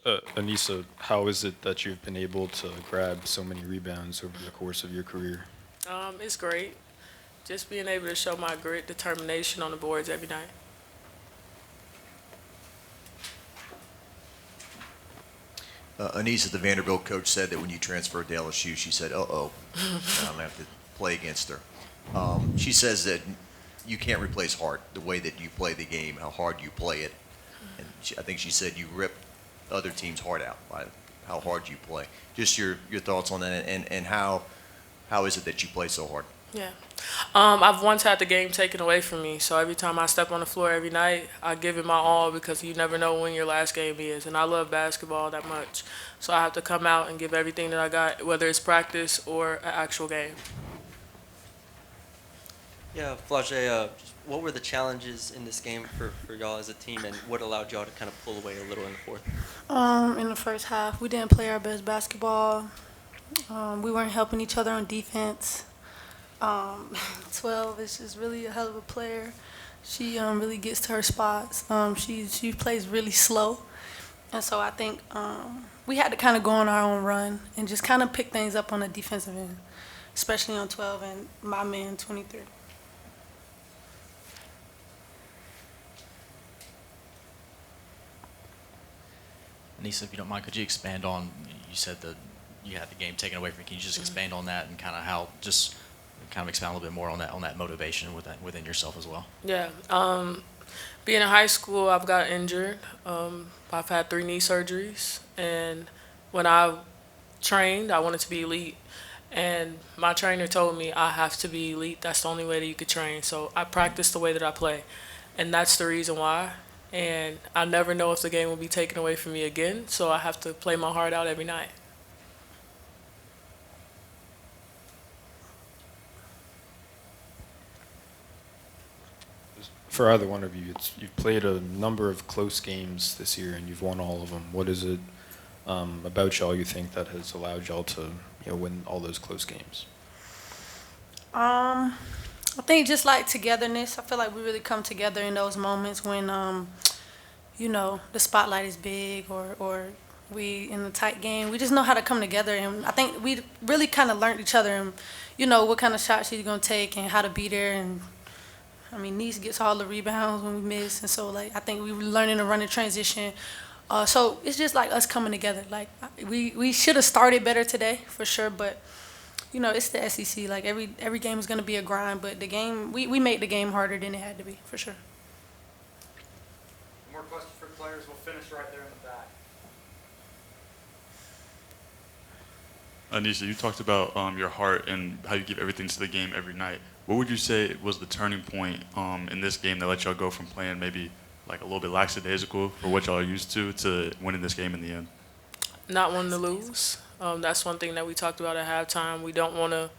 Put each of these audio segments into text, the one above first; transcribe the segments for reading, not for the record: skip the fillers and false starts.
Aneesah, how is it that you've been able to grab so many rebounds over the course of your career? It's great. Just being able to show my grit, determination on the boards every night. Aneesah, the Vanderbilt coach, said that when you transferred to LSU, she said, "Uh-oh, I'm gonna have to play against her." She says that you can't replace heart, the way that you play the game, how hard you play it, and I think she said you rip other teams' heart out by how hard you play. Just your thoughts on that, and how is it that you play so hard? Yeah. I've once had the game taken away from me, so every time I step on the floor every night, I give it my all because you never know when your last game is, and I love basketball that much, so I have to come out and give everything that I got, whether it's practice or an actual game. Yeah, Flau'Jae, what were the challenges in this game for y'all as a team, and what allowed y'all to kind of pull away a little in the fourth? In the first half, we didn't play our best basketball. We weren't helping each other on defense. 12 is just really a hell of a player. She really gets to her spots. She plays really slow, and so I think we had to kind of go on our own run and just kind of pick things up on the defensive end, especially on 12 and my man 23. Aneesah, if you don't mind, could you expand on, you said that you had the game taken away from you. Can you just expand on that and kind of how, just kind of expand a little bit more on that motivation within yourself as well? Yeah. Being in high school, I've got injured. I've had 3 knee surgeries, and when I trained, I wanted to be elite. And my trainer told me I have to be elite. That's the only way that you could train. So I practice the way that I play, and that's the reason why. And I never know if the game will be taken away from me again. So I have to play my heart out every night. For either one of you, you've played a number of close games this year and you've won all of them. What is it about y'all you think that has allowed y'all to win all those close games? I think just like togetherness. I feel like we really come together in those moments when the spotlight is big or we in a tight game. We just know how to come together, and I think we really kind of learned each other and what kind of shots she's gonna take and how to be there. And I mean, Nice gets all the rebounds when we miss, and so like I think we were learning to run in transition. So it's just like us coming together. Like we should have started better today for sure, but it's the SEC. Like every game is gonna be a grind, but the game we made the game harder than it had to be for sure. More questions for players. We'll finish right there in the back. Aneesah, you talked about your heart and how you give everything to the game every night. What would you say was the turning point in this game that let y'all go from playing maybe like a little bit lackadaisical for what y'all are used to winning this game in the end? Not wanting to lose. That's one thing that we talked about at halftime. We don't want to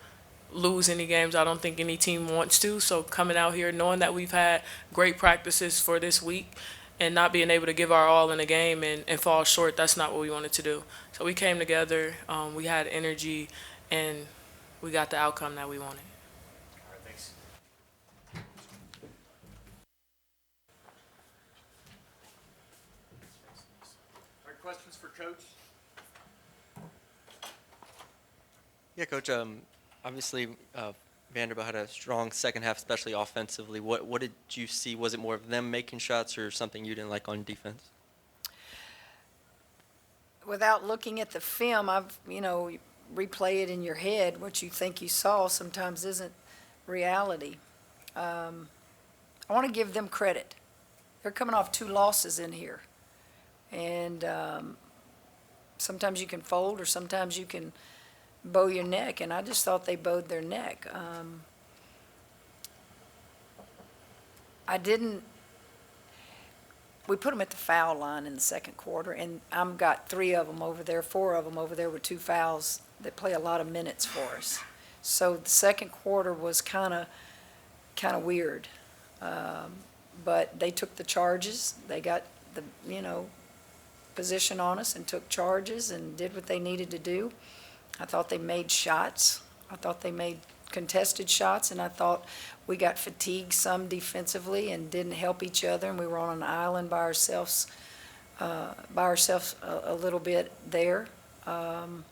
lose any games. I don't think any team wants to. So coming out here, knowing that we've had great practices for this week and not being able to give our all in a game and fall short, that's not what we wanted to do. So we came together, we had energy, and we got the outcome that we wanted. All right, thanks. All right, questions for Coach? Yeah, Coach. Obviously, Vanderbilt had a strong second half, especially offensively. What did you see? Was it more of them making shots or something you didn't like on defense? Without looking at the film, replay it in your head. What you think you saw sometimes isn't reality. I want to give them credit. They're coming off 2 losses in here. And sometimes you can fold or sometimes you can bow your neck, and I just thought they bowed their neck. We put them at the foul line in the second quarter, and I've got 3 of them over there, 4 of them over there with 2 fouls that play a lot of minutes for us. So the second quarter was kind of weird, but they took the charges. They got the position on us and took charges and did what they needed to do. I thought they made shots. I thought they made contested shots, and I thought we got fatigued some defensively and didn't help each other, and we were on an island by ourselves by ourselves a little bit there. You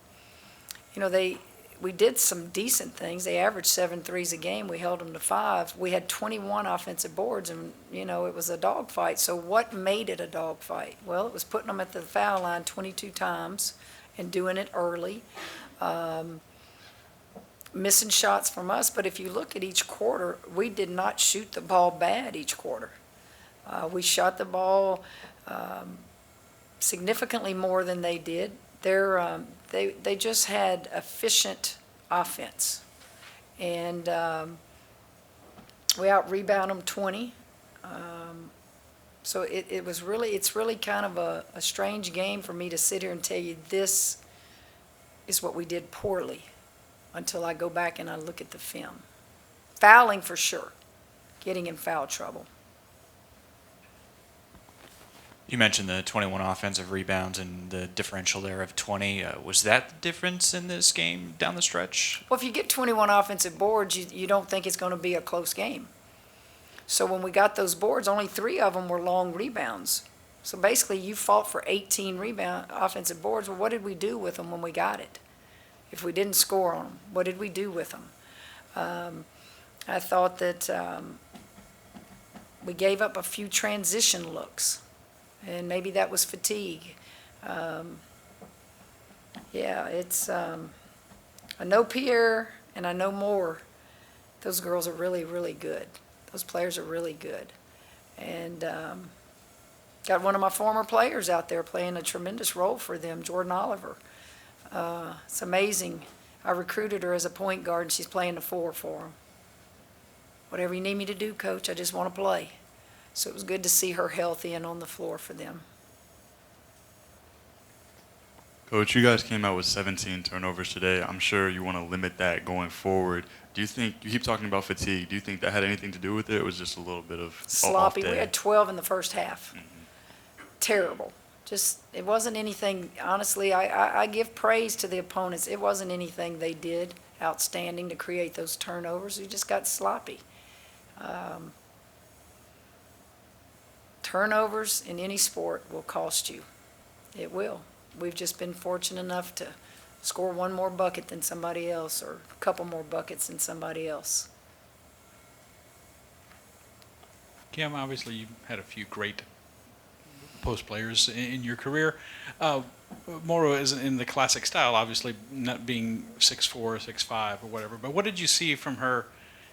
know, we did some decent things. They averaged 7 threes a game. We held them to 5. We had 21 offensive boards, and, you know, it was a dogfight. So what made it a dogfight? Well, it was putting them at the foul line 22 times and doing it early. Missing shots from us, but if you look at each quarter, we did not shoot the ball bad each quarter. We shot the ball significantly more than they did. They just had efficient offense, and we out-rebound them 20. So it's really kind of a strange game for me to sit here and tell you this is what we did poorly until I go back and I look at the film. Fouling for sure, getting in foul trouble. You mentioned the 21 offensive rebounds and the differential there of 20. Was that the difference in this game down the stretch? Well, if you get 21 offensive boards, you don't think it's going to be a close game. So when we got those boards, only 3 of them were long rebounds. So basically, you fought for 18 offensive boards. Well, what did we do with them when we got it? If we didn't score on them, what did we do with them? I thought that we gave up a few transition looks, and maybe that was fatigue. Yeah, it's I know Pierre and I know Moore. Those girls are really, really good. Those players are really good. And got one of my former players out there playing a tremendous role for them, Jordan Oliver. It's amazing. I recruited her as a point guard, and she's playing the 4 for them. Whatever you need me to do, Coach, I just want to play. So it was good to see her healthy and on the floor for them. Coach, you guys came out with 17 turnovers today. I'm sure you want to limit that going forward. Do you think, you keep talking about fatigue, do you think that had anything to do with it? It was just a little bit of Sloppy. off day? We had 12 in the first half. Terrible. Just, it wasn't anything, honestly, I give praise to the opponents. It wasn't anything they did outstanding to create those turnovers. We just got sloppy. Turnovers in any sport will cost you. It will. We've just been fortunate enough to score one more bucket than somebody else, or a couple more buckets than somebody else. Kim, obviously you've had a few great post players in your career. Morrow isn't in the classic style, obviously not being 6'4", 6'5", or whatever. But what did you see from her?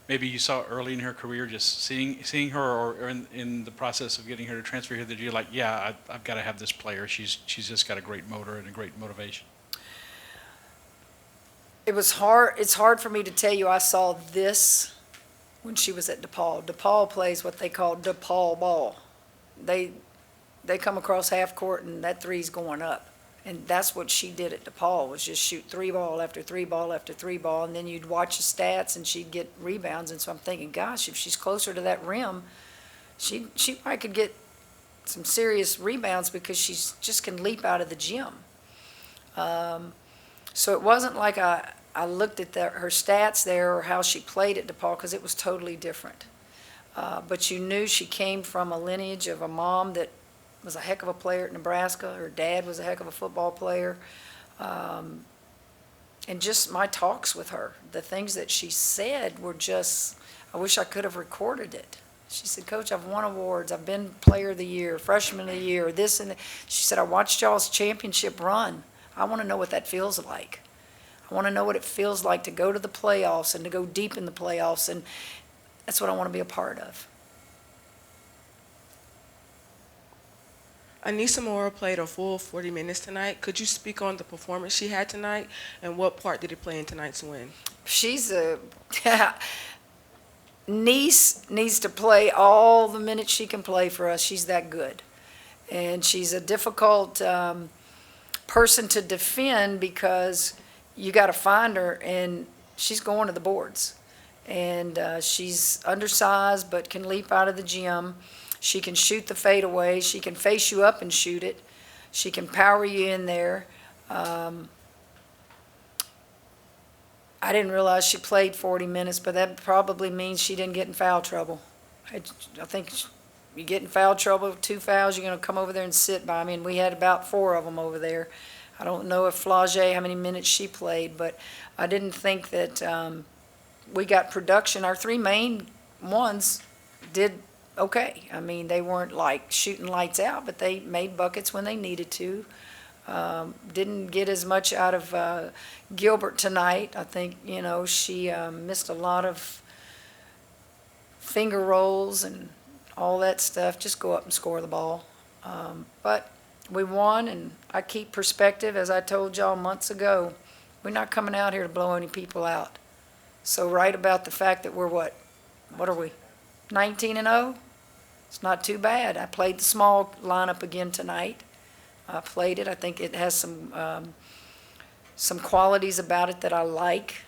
Maybe you saw early in her career, just seeing her, or in the process of getting her to transfer here, that you're like, yeah, I've got to have this player. She's just got a great motor and a great motivation. It was hard. It's hard for me to tell you I saw this when she was at DePaul. DePaul plays what they call DePaul ball. They come across half court and that three's going up. And that's what she did at DePaul, was just shoot 3 ball after 3 ball after 3 ball, and then you'd watch the stats and she'd get rebounds. And so I'm thinking, gosh, if she's closer to that rim, she might could get some serious rebounds, because she just can leap out of the gym. So it wasn't like I looked at her stats there or how she played at DePaul, because it was totally different. But you knew she came from a lineage of a mom that was a heck of a player at Nebraska. Her dad was a heck of a football player. And just my talks with her, the things that she said were just, I wish I could have recorded it. She said, Coach, I've won awards. I've been Player of the Year, Freshman of the Year, this and that. She said, I watched y'all's championship run. I want to know what that feels like. I want to know what it feels like to go to the playoffs and to go deep in the playoffs, and that's what I want to be a part of. Aneesah Morrow played a full 40 minutes tonight. Could you speak on the performance she had tonight, and what part did it play in tonight's win? She's a niece needs to play all the minutes she can play for us. She's that good. And she's a difficult person to defend, because you got to find her, and she's going to the boards. And she's undersized but can leap out of the gym. She can shoot the fadeaway. She can face you up and shoot it. She can power you in there. I didn't realize she played 40 minutes, but that probably means she didn't get in foul trouble. I think you get in foul trouble, 2 fouls, you're going to come over there and sit by. I mean, we had about 4 of them over there. I don't know if Flau'Jae, how many minutes she played, but I didn't think that we got production. Our 3 main ones did okay. I mean, they weren't like shooting lights out, but they made buckets when they needed to. Didn't get as much out of Gilbert tonight. I think, you know, she missed a lot of finger rolls and all that stuff. Just go up and score the ball. But we won, and I keep perspective. As I told y'all months ago, we're not coming out here to blow any people out. So right about the fact that we're what are we, 19-0? It's not too bad. I played the small lineup again tonight. I played it. I think it has some qualities about it that I like.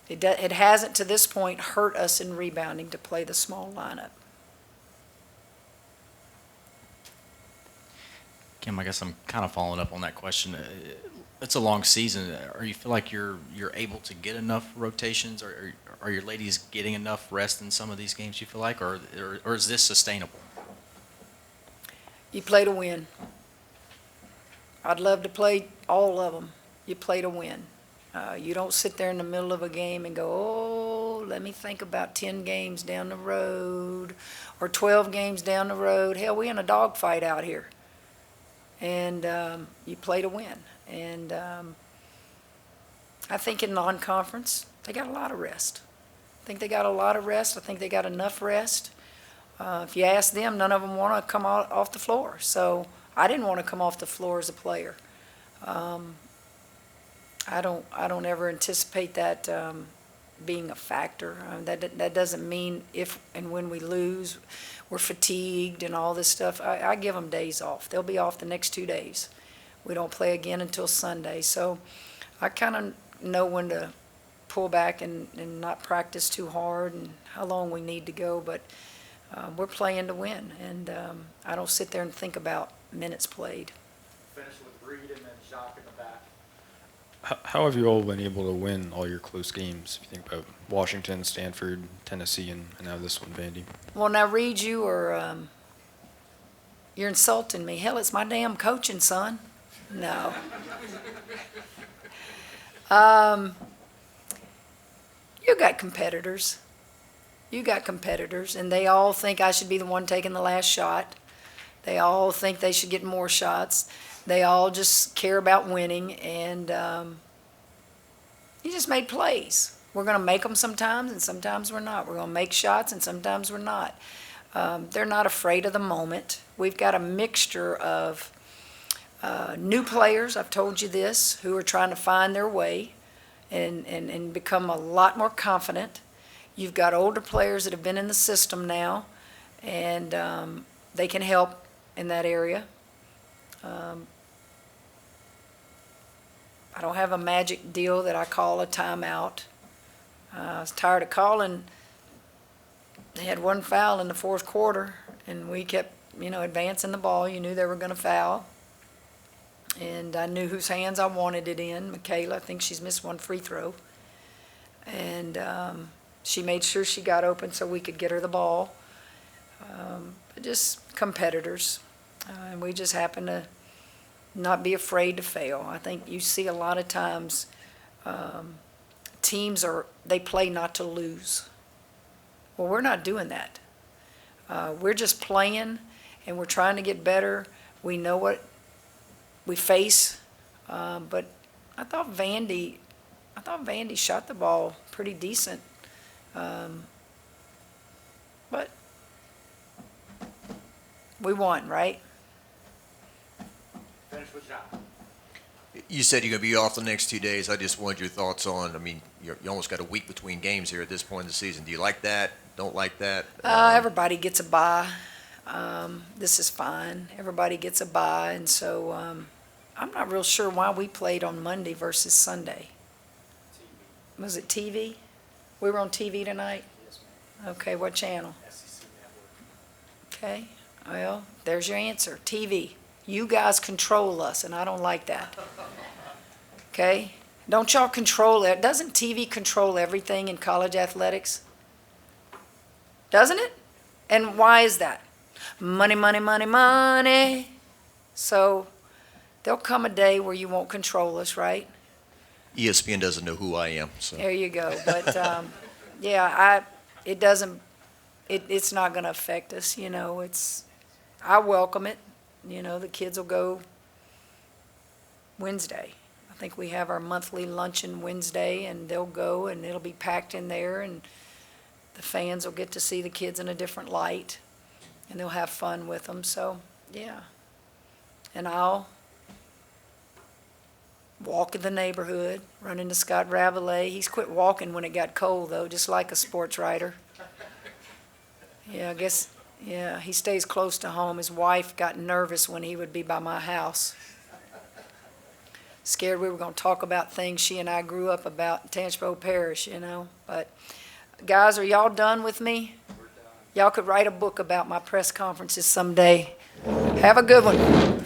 It hasn't to this point hurt us in rebounding to play the small lineup. Kim, I guess I'm kind of following up on that question. It's a long season. Are you feel like you're able to get enough rotations, or are your ladies getting enough rest in some of these games, you feel like, or is this sustainable? You play to win. I'd love to play all of them. You play to win. You don't sit there in the middle of a game and go, oh, let me think about 10 games down the road or 12 games down the road. Hell, we in a dogfight out here. And you play to win. And I think in non-conference, they got a lot of rest. I think they got a lot of rest. I think they got enough rest. If you ask them, none of them want to come off the floor. So I didn't want to come off the floor as a player. I don't ever anticipate that being a factor. That doesn't mean if and when we lose, we're fatigued and all this stuff. I give them days off. They'll be off the next 2 days. We don't play again until Sunday. So I kind of know when to pull back and not practice too hard and how long we need to go. But we're playing to win, and I don't sit there and think about minutes played. Finish with Reed and then Jacques in the back. How have you all been able to win all your close games? If you think about Washington, Stanford, Tennessee, and now this one, Vandy. Well, now, Reed, you're insulting me. Hell, it's my damn coaching, son. No. You got competitors. You got competitors, and they all think I should be the one taking the last shot. They all think they should get more shots. They all just care about winning, and you just made plays. We're going to make them sometimes, and sometimes we're not. We're going to make shots, and sometimes we're not. They're not afraid of the moment. We've got a mixture of new players, I've told you this, who are trying to find their way and become a lot more confident. You've got older players that have been in the system now, and they can help in that area. I don't have a magic deal that I call a timeout. I was tired of calling. They had 1 foul in the 4th quarter, and we kept, advancing the ball. You knew they were going to foul. And I knew whose hands I wanted it in. Michaela, I think she's missed 1 free throw. And she made sure she got open so we could get her the ball. Just competitors. And we just happen to not be afraid to fail. I think you see a lot of times teams they play not to lose. Well, we're not doing that. We're just playing, and we're trying to get better. We know what we face, but I thought Vandy shot the ball pretty decent. But we won, right? Finish with Jacques. You said you're going to be off the next 2 days. I just wanted your thoughts on, you almost got a week between games here at this point in the season. Do you like that? Don't like that? Everybody gets a bye. This is fine. Everybody gets a bye, and so I'm not real sure why we played on Monday versus Sunday. TV. Was it TV? We were on TV tonight? Yes, ma'am. Okay, what channel? SEC Network. Okay, well, there's your answer, TV. You guys control us, and I don't like that. Okay? Don't y'all control it? Doesn't TV control everything in college athletics? doesn't it? And why is that? Money, money, money, money. So there'll come a day where you won't control us, right? ESPN doesn't know who I am, so. There you go. But it's not going to affect us. I welcome it. The kids will go Wednesday. I think we have our monthly luncheon Wednesday, and they'll go, and it'll be packed in there, and the fans will get to see the kids in a different light, and they'll have fun with them. So, yeah. And I'll walk in the neighborhood, run into Scott Ravelet. He's quit walking when it got cold, though, just like a sports writer. Yeah, I guess, yeah, he stays close to home. His wife got nervous when he would be by my house. Scared we were going to talk about things she and I grew up about in Tangipahoa Parish, But, guys, are y'all done with me? Y'all could write a book about my press conferences someday. Have a good one.